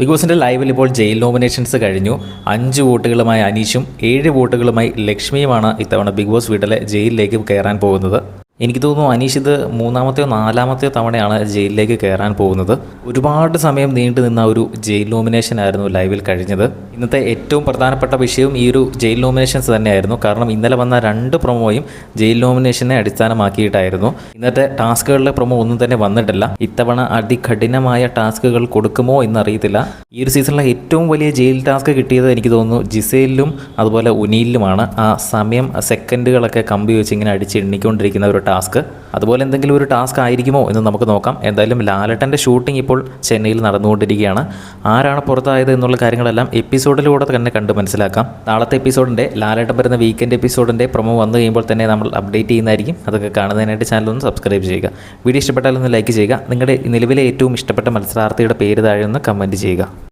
Big ബോസിൻ്റെ ലൈവിൽ ഇപ്പോൾ ജയിൽ നോമിനേഷൻസ് കഴിഞ്ഞു. 5 വോട്ടുകളുമായി അനീഷും 7 വോട്ടുകളുമായി ലക്ഷ്മിയുമാണ് ഇത്തവണ ബിഗ് ബോസ് വീട്ടിലെ ജയിലിലേക്ക് കയറാൻ പോകുന്നത്. എനിക്ക് തോന്നുന്നു അനീഷ് ഇത് 3-മത്തെയോ 4-മത്തെയോ തവണയാണ് ജയിലിലേക്ക് കയറാൻ പോകുന്നത്. ഒരുപാട് സമയം നീണ്ടു നിന്ന ഒരു ജയിൽ നോമിനേഷൻ ആയിരുന്നു ലൈവിൽ കഴിഞ്ഞത്. ഇന്നത്തെ ഏറ്റവും പ്രധാനപ്പെട്ട വിഷയവും ഈ ഒരു ജയിൽ നോമിനേഷൻസ് തന്നെയായിരുന്നു. കാരണം ഇന്നലെ വന്ന 2 പ്രൊമോയും ജയിൽ നോമിനേഷനെ അടിസ്ഥാനമാക്കിയിട്ടായിരുന്നു. ഇന്നത്തെ ടാസ്കുകളിലെ പ്രൊമോ ഒന്നും തന്നെ വന്നിട്ടില്ല. ഇത്തവണ അതികഠിനമായ ടാസ്കുകൾ കൊടുക്കുമോ എന്നറിയത്തില്ല. ഈ ഒരു സീസണിലെ ഏറ്റവും വലിയ ജയിൽ ടാസ്ക് കിട്ടിയത് എനിക്ക് തോന്നുന്നു ജിസേലിലും അതുപോലെ ഉനിയിലുമാണ്. ആ സമയം സെക്കൻഡുകളൊക്കെ കമ്പി വെച്ച് ഇങ്ങനെ അടിച്ചെണ്ണിക്കൊണ്ടിരിക്കുന്ന ഒരു ടാസ്ക്. അതുപോലെ എന്തെങ്കിലും ഒരു ടാസ്ക് ആയിരിക്കുമോ എന്ന് നമുക്ക് നോക്കാം. എന്തായാലും ലാലേട്ടൻ്റെ ഷൂട്ടിംഗ് ഇപ്പോൾ ചെന്നൈയിൽ നടന്നുകൊണ്ടിരിക്കുകയാണ്. ആരാണ് പുറത്തായത് എന്നുള്ള കാര്യങ്ങളെല്ലാം എപ്പിസോഡിലൂടെ തന്നെ കണ്ട് മനസ്സിലാക്കാം. നാളത്തെ എപ്പിസോഡിൻ്റെ ലാലേട്ടൻ വരുന്ന വീക്കെൻഡ് എപ്പിസോഡിൻ്റെ പ്രൊമോ വന്നു കഴിയുമ്പോൾ തന്നെ നമ്മൾ അപ്ഡേറ്റ് ചെയ്യുന്നതായിരിക്കും. അതൊക്കെ കാണുന്നതിനായിട്ട് ചാനലൊന്ന് സബ്സ്ക്രൈബ് ചെയ്യുക. വീഡിയോ ഇഷ്ടപ്പെട്ടാലൊന്ന് ലൈക്ക് ചെയ്യുക. നിങ്ങളുടെ നിലവിലെ ഏറ്റവും ഇഷ്ടപ്പെട്ട മത്സരാർത്ഥിയുടെ പേര് താഴെ ഒന്ന് കമൻറ്റ് ചെയ്യുക.